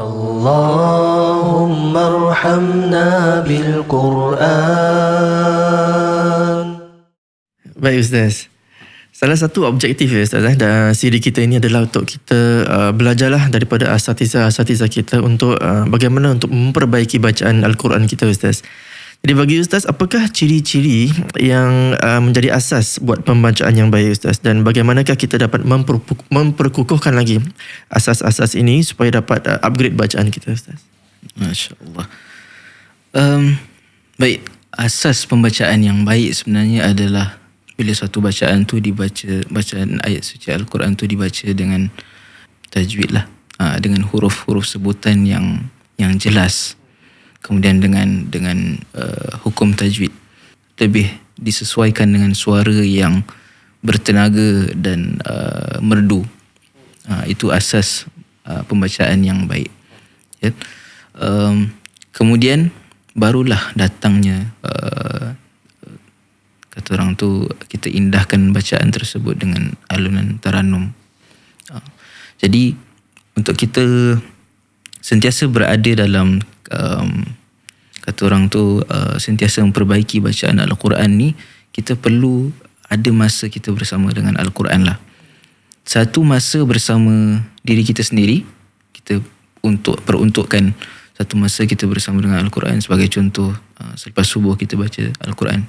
اللهم ارحمنا بالقرآن. Baik Ustaz. Salah satu objektif ya Ustaz dan siri kita ini adalah untuk kita belajarlah daripada asatizah kita untuk bagaimana untuk memperbaiki bacaan Al-Quran kita Ustaz. Jadi bagi Ustaz, apakah ciri-ciri yang menjadi asas buat pembacaan yang baik Ustaz, dan bagaimanakah kita dapat memperkukuhkan lagi asas-asas ini supaya dapat upgrade bacaan kita Ustaz? Masya Allah. Baik, asas pembacaan yang baik sebenarnya adalah bila suatu bacaan tu dibaca, bacaan ayat suci Al-Quran tu dibaca dengan tajwid lah, dengan huruf-huruf sebutan yang jelas, kemudian dengan hukum tajwid lebih disesuaikan dengan suara yang bertenaga dan merdu. Itu asas pembacaan yang baik ya. Kemudian barulah datangnya kata orang tu, kita indahkan bacaan tersebut dengan alunan taranum. Jadi untuk kita sentiasa berada dalam kata orang tu sentiasa memperbaiki bacaan Al-Quran ni, kita perlu ada masa kita bersama dengan Al-Quran lah. Satu masa bersama diri kita sendiri, kita peruntukkan satu masa kita bersama dengan Al-Quran. Sebagai contoh, selepas subuh kita baca Al-Quran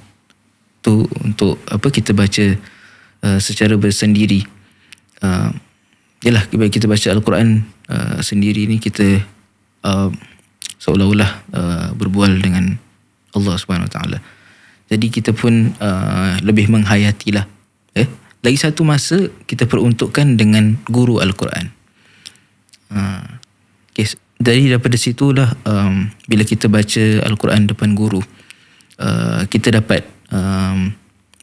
tu, untuk apa, kita baca secara bersendiri. Yalah, bila kita baca Al-Quran sendiri ni, kita seolah-olah berbual dengan Allah Subhanahu Wa Taala. Jadi kita pun lebih menghayatilah. Lagi satu masa kita peruntukkan dengan guru Al-Quran. Okay. Daripada situlah bila kita baca Al-Quran depan guru, kita dapat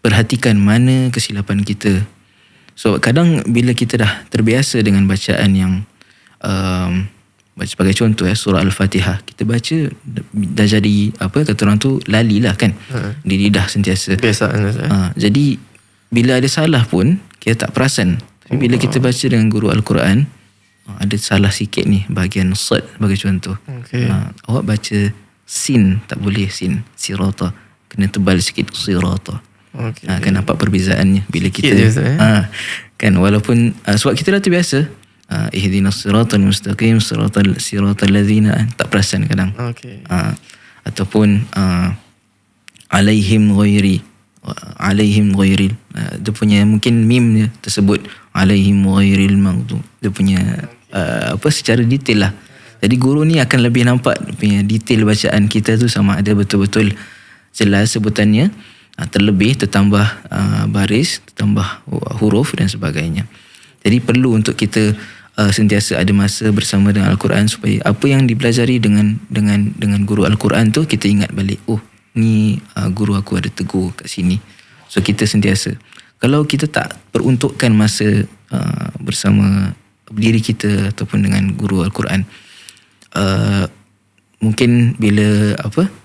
perhatikan mana kesilapan kita. So kadang bila kita dah terbiasa dengan bacaan yang sebagai contoh surah Al-Fatihah, kita baca dah jadi apa kata orang tu, lali lah kan, di lidah sentiasa. Jadi bila ada salah pun kita tak perasan. Tapi bila kita baca dengan guru Al-Quran, ada salah sikit ni bahagian sad sebagai contoh. Awak baca sin, tak boleh sin, sirata, kena tebal sikit, sirata. Kan nampak perbezaannya bila kita kan, walaupun sebab kita dah terbiasa ihdinas siratal mustaqim siratal ladzina, tak perasan kadang. Ataupun alaihim ghairi, dia punya mungkin mim dia tersebut alaihim ghairil maghdub, dia punya secara detail lah. Jadi guru ni akan lebih nampak dia punya detail bacaan kita tu sama ada betul-betul jelas sebutannya, terlebih tertambah baris, tertambah huruf dan sebagainya. Jadi perlu untuk kita sentiasa ada masa bersama dengan Al-Quran, supaya apa yang dipelajari dengan guru Al-Quran tu kita ingat balik, oh ni guru aku ada tegur kat sini. So kita sentiasa, kalau kita tak peruntukkan masa bersama diri kita ataupun dengan guru Al-Quran, mungkin bila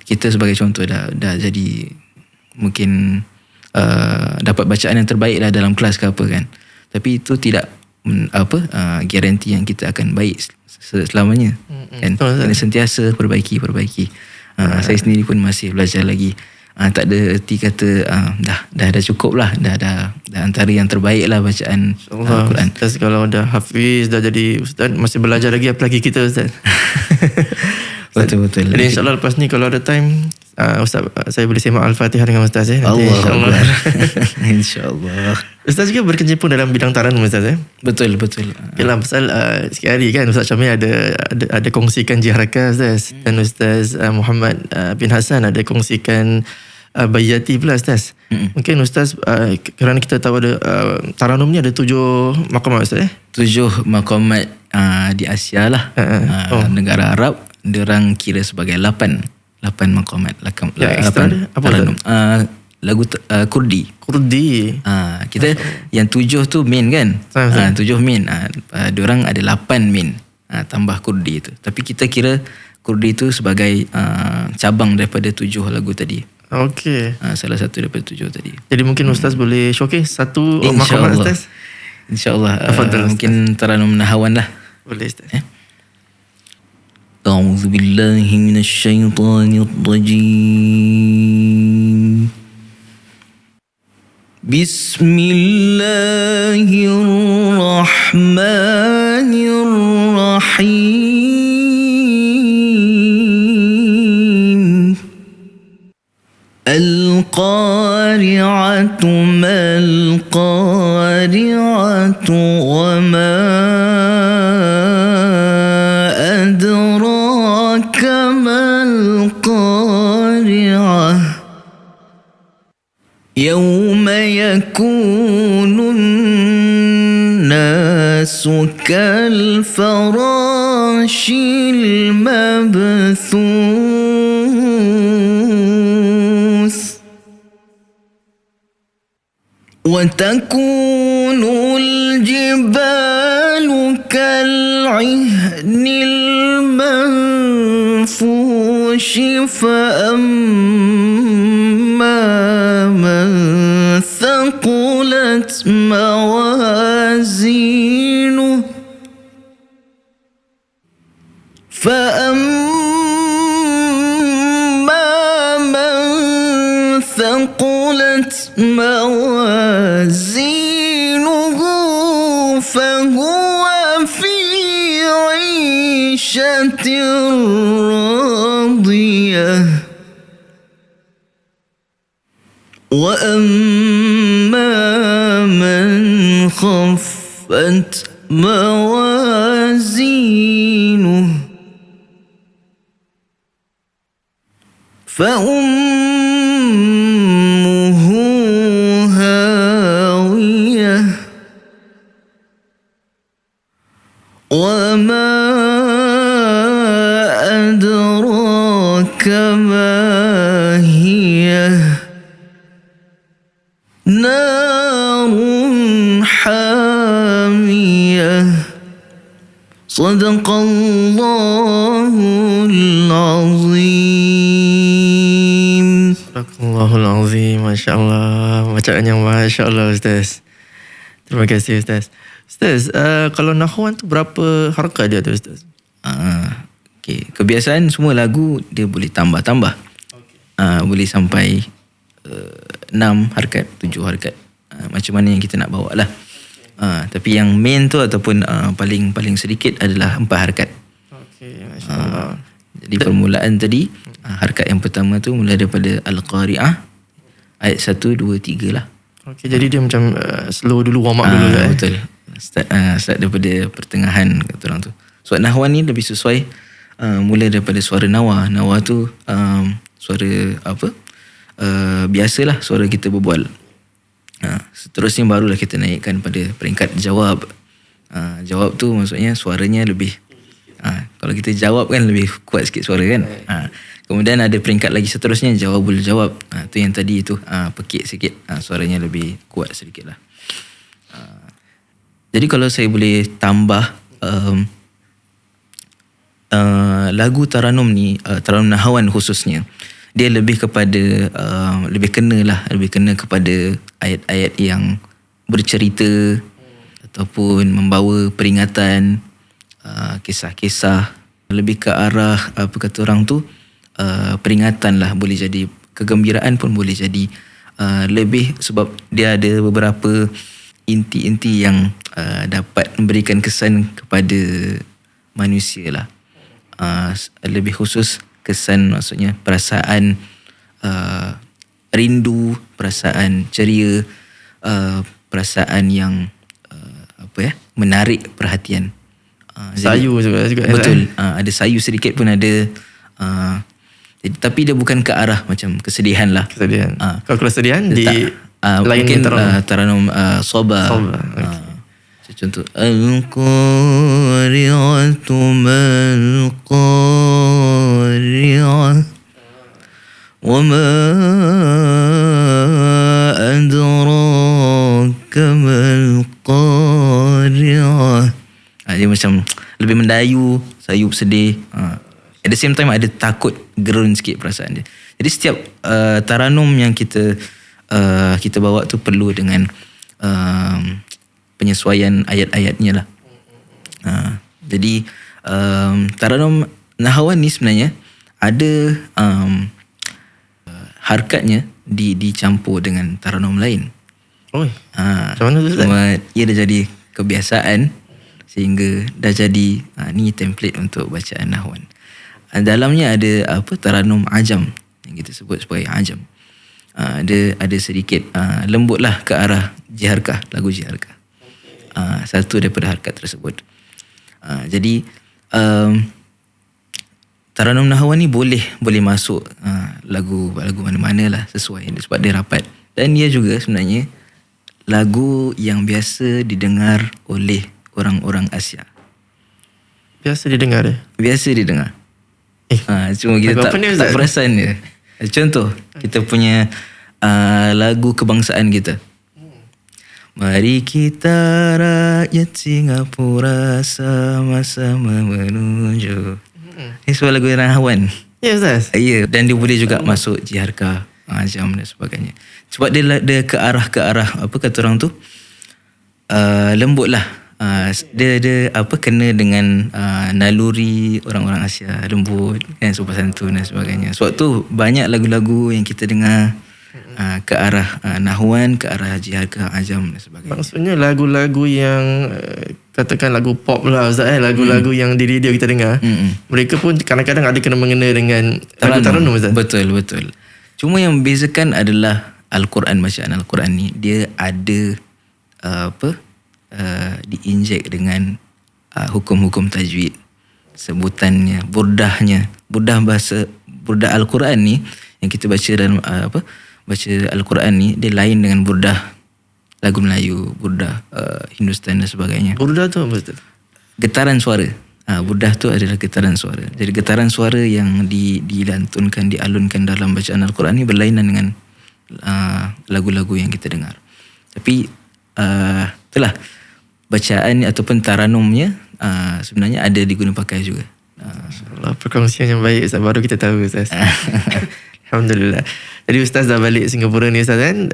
kita sebagai contoh dah jadi mungkin dapat bacaan yang terbaik lah dalam kelas ke apa kan, tapi itu tidak garanti yang kita akan baik selamanya kan. Kena sentiasa perbaiki. Saya sendiri pun masih belajar lagi. Tak ada erti kata dah cukup lah, dah antara yang terbaik lah bacaan Al-Quran. Ustaz kalau dah hafiz, dah jadi ustaz, masih belajar lagi, apalagi kita Ustaz. Betul. Jadi insyaAllah lepas ni kalau ada time, Ustaz, saya boleh semak Al-Fatihah dengan Ustaz Allah. InsyaAllah. Ustaz juga berkecimpung dalam bidang taranum Ustaz Betul. Yalah, pasal sikit hari kan Ustaz Syamil ada kongsikan Jiharaka Ustaz, dan Ustaz Muhammad bin Hassan ada kongsikan Bayati pula Ustaz. Mungkin Ustaz, kerana kita tahu ada taranum ni ada 7 maqamat Ustaz 7 maqamat di Asia lah. Negara Arab diorang kira sebagai 8 maqamat. Apa taranum? Lagu Kurdi. Kita yang 7 tu main kan. 7 main. Diorang ada 8 main, tambah Kurdi tu. Tapi kita kira Kurdi tu sebagai cabang daripada 7 lagu tadi. Salah satu daripada 7 tadi. Jadi mungkin Ustaz boleh showcase satu maqamat Ustaz. InsyaAllah. Mungkin taranum Nahawan lah. Boleh Ustaz. A'udzu billahi minasyaitonir rajim. Bismillahirrahmanirrahim. Al-qari'atu mal-qari'atu wa ma adraka mal-qari'ah. Yawma yakunun nasu kal-farashil mabthus wa takunul jibalu kal-'ihnil manfushi fa من ثقلت موازينه فأما من ثقلت موازينه فهو في عيشة راضية وأما من خفت موازينه فأمه هاوية وما أدراك ما هي نار حامية صدق الله العظيم. Sadaqallahul azim. Masya Allah. Bacaan yang Masya Allah Ustaz. Terima kasih Ustaz. Ustaz, kalau nahwan tu berapa harakat dia tu Ustaz? Okay. Kebiasaan semua lagu dia boleh tambah-tambah. Boleh sampai 6 harakat, 7 harakat. Macam mana yang kita nak bawa lah. Tapi yang main tu ataupun paling sedikit adalah 4 harakat. Okey, Masya Allah. Jadi permulaan tadi, harakat yang pertama tu mulai daripada Al-Qari'ah ayat 1, 2, 3 lah. Okey, jadi dia macam slow dulu, warm up dulu kan? Betul. Start daripada pertengahan kata orang tu. Sebab nahwan ni lebih sesuai mulai daripada suara nawa. Nawa tu suara apa? Biasalah suara kita berbual. Seterusnya barulah kita naikkan pada peringkat jawab. Jawab tu maksudnya suaranya lebih kalau kita jawab kan lebih kuat sikit suara kan. Kemudian ada peringkat lagi seterusnya jawabul jawab. Tu yang tadi tu pekik sikit, suaranya lebih kuat sedikit lah. Jadi kalau saya boleh tambah lagu taranum ni, taranum nahwan khususnya, dia lebih kepada lebih kena kepada ayat-ayat yang bercerita ataupun membawa peringatan, kisah-kisah, lebih ke arah apa kata orang tu, peringatan lah, boleh jadi kegembiraan pun boleh jadi, lebih sebab dia ada beberapa inti-inti yang dapat memberikan kesan kepada manusia lah. Lebih khusus kesan maksudnya perasaan rindu, perasaan ceria, perasaan yang menarik perhatian. Sayu juga betul. Ada sayu sedikit pun ada. Jadi, tapi dia bukan ke arah macam kesedihan lah. Kesedihan. Kalau kesedihan di lain mungkin taranum soba. Okay. Contoh Al-Qari'atu mal-Qari'ah wa ma adraka mal-Qari'ah. Dia macam lebih mendayu, sayu, sedih. At the same time ada takut, gerun sikit perasaan dia. Jadi setiap taranum yang kita bawa tu perlu dengan penyesuaian ayat-ayatnya lah. Jadi taranum Nahwan ni sebenarnya ada harkatnya dicampur dengan taranum lain. Oi. Macam mana tu Ustaz? Cuma ia dah jadi kebiasaan sehingga dah jadi ni template untuk bacaan nahwan. Dalamnya ada taranum ajam yang kita sebut sebagai ajam. Ada sedikit lembutlah ke arah jiharkah, lagu jiharkah. Satu daripada harkat tersebut. Jadi taranum nahwan ni boleh masuk lagu mana-mana lah sesuai sebab dia rapat. Dan dia juga sebenarnya lagu yang biasa didengar oleh orang-orang Asia. Biasa didengar dia? Biasa didengar. Cuma kita tak perasan dia. Contoh, kita punya lagu kebangsaan kita. Mari kita rakyat Singapura sama-sama menuju. Ini sebuah lagu nahwan. Ya Ustaz? Ya, dan dia boleh juga masuk jiharkah, ajam dan sebagainya. Sebab dia ke arah apa kata orang tu? Lembut lah. Dia kena dengan naluri orang-orang Asia, lembut kan, sopan santun dan sebagainya. Sebab tu banyak lagu-lagu yang kita dengar ke arah nahwan, ke arah jiharkah, ajam dan sebagainya. Maksudnya lagu-lagu yang katakan lagu pop lah Ustaz, lagu-lagu yang di radio kita dengar, mereka pun kadang-kadang ada kena mengena dengan lagu taranum Ustaz. Betul. Cuma yang membezakan adalah Al-Quran, bacaan Al-Quran ni dia ada diinjek dengan hukum-hukum tajwid, sebutannya, burdahnya. Burdah Al-Quran ni yang kita baca dalam baca Al-Quran ni, dia lain dengan burdah lagu Melayu, burdah Hindustan dan sebagainya. Burdah tu apa Ustaz? Getaran suara. Burdah tu adalah getaran suara. Jadi getaran suara yang dilantunkan, dialunkan dalam bacaan Al-Quran ni berlainan dengan lagu-lagu yang kita dengar. Tapi itulah bacaan ataupun taranumnya sebenarnya ada diguna pakai juga. InsyaAllah, perkongsian yang baik Ustaz, baru kita tahu Ustaz. Alhamdulillah. Jadi Ustaz dah balik Singapura ni Ustaz kan,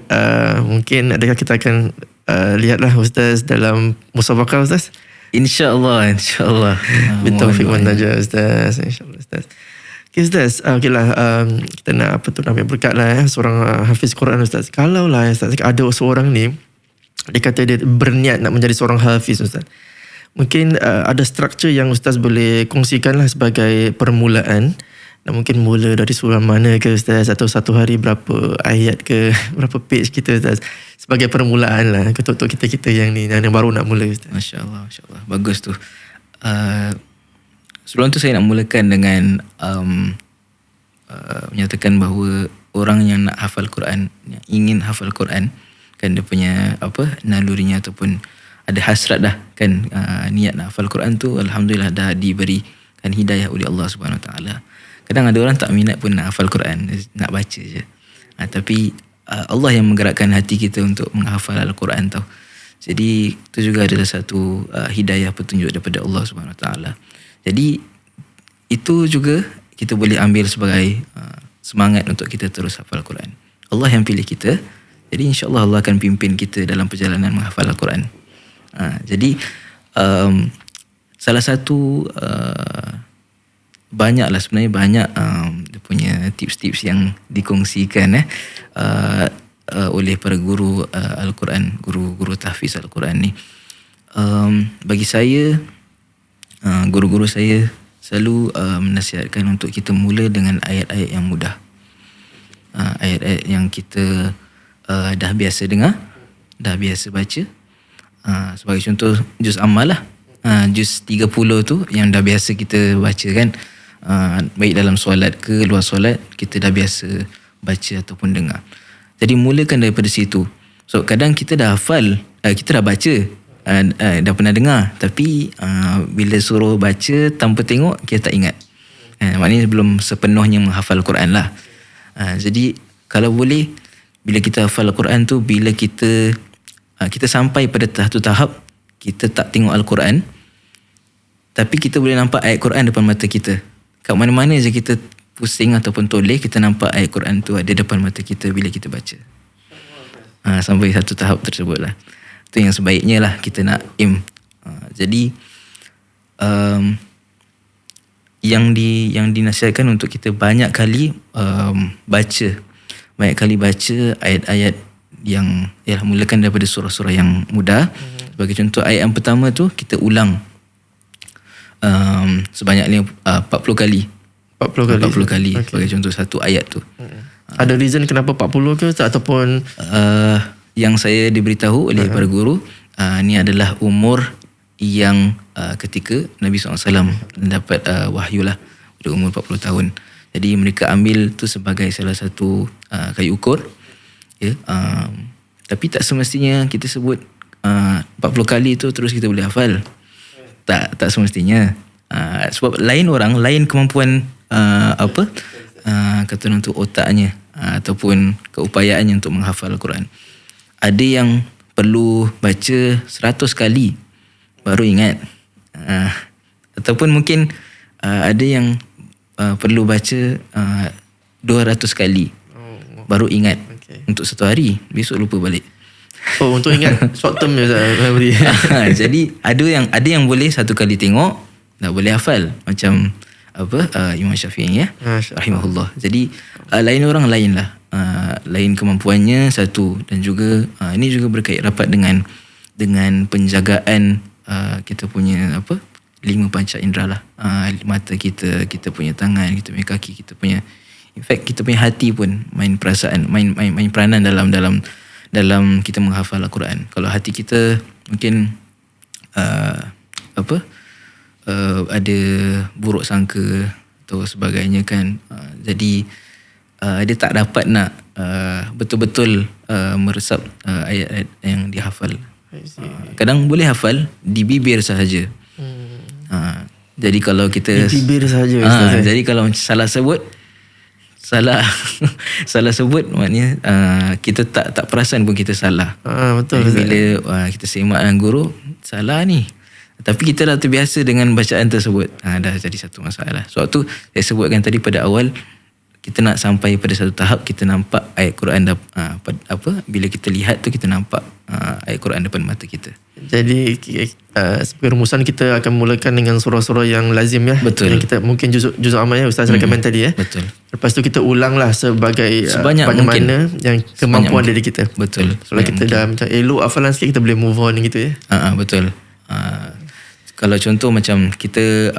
mungkin adakah kita akan lihatlah Ustaz dalam musabaqah Ustaz? InsyaAllah. Bitaufiq wa najah Ustaz. InsyaAllah Ustaz. Okay Ustaz, kita nak ambil berkat lah seorang hafiz Quran Ustaz. Kalau lah Ustaz, ada seorang ni, dia kata dia berniat nak menjadi seorang hafiz Ustaz. Mungkin ada struktur yang Ustaz boleh kongsikan lah sebagai permulaan. Dan mungkin mula dari surah mana ke Ustaz, atau satu hari berapa ayat ke, berapa page kita Ustaz, sebagai permulaan lah untuk kita yang ni, yang baru nak mula Ustaz. Masya Allah. Bagus tu. Sebelum tu saya nak mulakan dengan menyatakan bahawa orang yang nak hafal Quran, yang ingin hafal Quran, kan dia punya nalurinya ataupun ada hasrat dah kan, niat nak hafal Quran tu, alhamdulillah dah diberikan hidayah oleh Allah Subhanahu Wa Taala. Kadang ada orang tak minat pun nak hafal Quran, nak baca je. Tapi Allah yang menggerakkan hati kita untuk menghafal Al-Quran tau. Jadi itu juga adalah satu hidayah petunjuk daripada Allah Subhanahu Wa Taala. Jadi itu juga kita boleh ambil sebagai semangat untuk kita terus hafal Quran. Allah yang pilih kita. Jadi insya-Allah Allah akan pimpin kita dalam perjalanan menghafal Al-Quran. Jadi salah satu banyaklah sebenarnya banyak dia punya tips-tips yang dikongsikan oleh para guru Al-Quran, guru tahfiz Al-Quran ni. Bagi saya, guru-guru saya selalu menasihatkan untuk kita mula dengan ayat-ayat yang mudah, ayat-ayat yang kita dah biasa dengar, dah biasa baca. Sebagai contoh, juz Ammal lah, juz 30 tu yang dah biasa kita baca kan, baik dalam solat ke luar solat, kita dah biasa baca ataupun dengar. Jadi mulakan daripada situ. So kadang kita dah hafal, kita dah baca, dah pernah dengar, tapi bila suruh baca tanpa tengok, kita tak ingat. Maknanya belum sepenuhnya menghafal Quran lah. Jadi kalau boleh, bila kita hafal Al-Quran tu, bila kita sampai pada satu tahap kita tak tengok Al-Quran, tapi kita boleh nampak ayat Quran depan mata kita. Kat mana-mana je kita pusing ataupun toleh, kita nampak ayat Quran tu ada depan mata kita bila kita baca. Sampai satu tahap tersebut lah. Itu yang sebaiknya lah kita nak aim. Jadi yang dinasihatkan untuk kita banyak kali baca ayat-ayat yang mulakan daripada surah-surah yang mudah. Sebagai contoh, ayat yang pertama tu kita ulang sebanyak 40 kali. 40 kali okay. Sebagai contoh satu ayat tu. Ada reason kenapa 40 ke ataupun yang saya diberitahu oleh para guru, ni adalah umur yang ketika Nabi SAW dapat wahyu lah pada umur 40 tahun. Jadi mereka ambil tu sebagai salah satu kayu ukur. Ya, tapi tak semestinya kita sebut 40 kali tu terus kita boleh hafal. Tak semestinya. Sebab lain kemampuan kata orang tu otaknya ataupun keupayaannya untuk menghafal Al-Quran. Ada yang perlu baca 100 kali baru ingat. Ataupun mungkin ada yang perlu baca 200 kali baru ingat untuk satu hari. Besok lupa balik. Oh, untuk ingat short term je memory. Jadi ada yang boleh satu kali tengok dah boleh hafal macam Imam Syafi'i ya, rahimahullah. Jadi lain orang lain lah, lain kemampuannya satu, dan juga ini juga berkait rapat dengan penjagaan kita punya 5 panca indera lah. Mata kita punya tangan, kita punya kaki, kita punya, in fact kita punya hati pun main perasaan, main peranan dalam kita menghafal Al-Quran. Kalau hati kita mungkin ada buruk sangka atau sebagainya kan, jadi dia tak dapat nak betul-betul meresap ayat-ayat yang dihafal. Kadang boleh hafal di bibir sahaja. Jadi kalau kita di bibir sahaja, jadi kalau salah sebut maknanya kita tak perasan pun kita salah. Betul. Jadi bila kita semak dengan guru, salah ni, tapi kita dah terbiasa dengan bacaan tersebut, dah jadi satu masalah. Sebab tu saya sebutkan tadi pada awal, kita nak sampai pada satu tahap kita nampak ayat Quran bila kita lihat tu kita nampak ayat Quran depan mata kita. Jadi sebagai rumusan kita akan mulakan dengan surah-surah yang lazim ya. Betul. Yang kita mungkin juz amal ya Ustaz recommend tadi ya. Betul. Lepas tu kita ulanglah sebagai sebanyak mana yang kemampuan diri kita. Betul. Kalau kita dah macam elok hafalan sikit, kita boleh move on gitu ya. Betul. Kalau contoh macam kita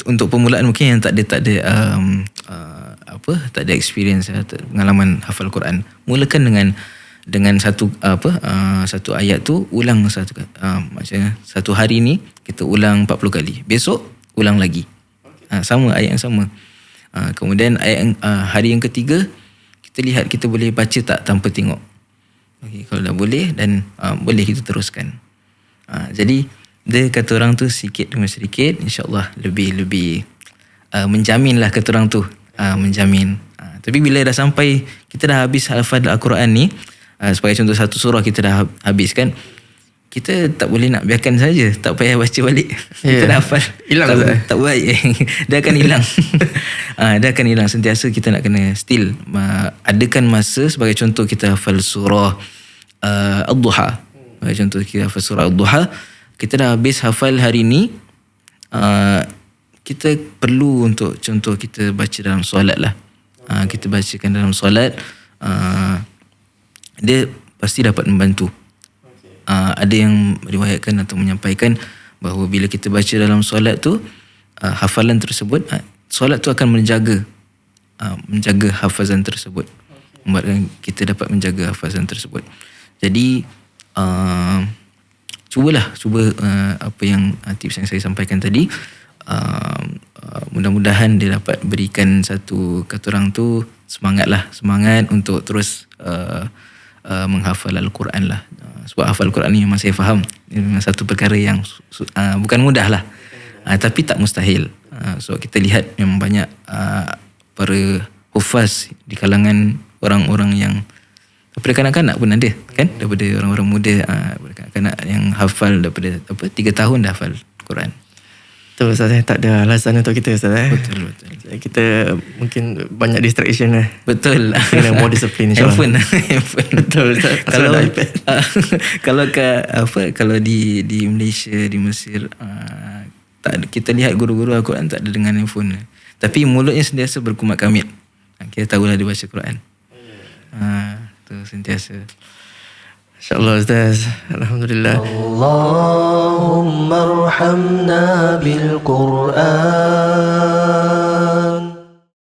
untuk permulaan mungkin yang tak ada experience pengalaman hafal Quran, mulakan dengan satu ayat tu ulang macam satu hari ni kita ulang 40 kali, besok ulang lagi sama ayat yang sama. Kemudian hari yang ketiga kita lihat kita boleh baca tak tanpa tengok. Okay, kalau dah boleh dan boleh kita teruskan. Jadi dia kata orang tu sikit demi sedikit insya-Allah lebih menjamin lah kata orang tu, menjamin. Tapi bila dah sampai kita dah habis hafal Al-Quran ni, sebagai contoh satu surah kita dah habis kan, kita tak boleh nak biarkan saja, tak payah baca balik. Kita dah hafal, hilang tak baik. Dia akan hilang. Dia akan hilang. Sentiasa kita nak kena still adakan masa. Sebagai contoh kita hafal surah Ad-Duha. Sebagai contoh kita hafal surah Ad-Duha, kita dah habis hafal hari ni, kita perlu untuk contoh kita baca dalam solat lah. Kita bacakan dalam solat, dia pasti dapat membantu. Ada yang meriwayatkan atau menyampaikan bahawa bila kita baca dalam solat tu, hafalan tersebut, solat tu akan menjaga hafazan tersebut, membuatkan kita dapat menjaga hafazan tersebut. Jadi cuba apa yang tips yang saya sampaikan tadi, mudah-mudahan dia dapat berikan satu kata orang tu semangat untuk terus menghafal Al-Quran lah. Sebab hafal Al-Quran ni memang saya faham memang satu perkara yang bukan mudah lah, tapi tak mustahil. So kita lihat memang banyak para hufaz di kalangan orang-orang yang daripada kanak-kanak pun ada kan, daripada orang-orang muda, kanak-kanak yang hafal daripada 3 tahun dah hafal Quran. Betul Ustaz, tak ada alasan untuk kita Ustaz. Betul. Kita mungkin banyak distraction lah. Betul. Kena more disiplin insyaAllah. Handphone. Betul Ustaz. Kalau di Malaysia, di Mesir, kita lihat guru-guru Al-Quran tak ada dengan handphone. Tapi mulutnya sentiasa berkumat kamit. Kita tahulah dia baca Quran. Tu sentiasa. InsyaAllah Ustaz. Alhamdulillah. اللهم ارحمنا بالقرآن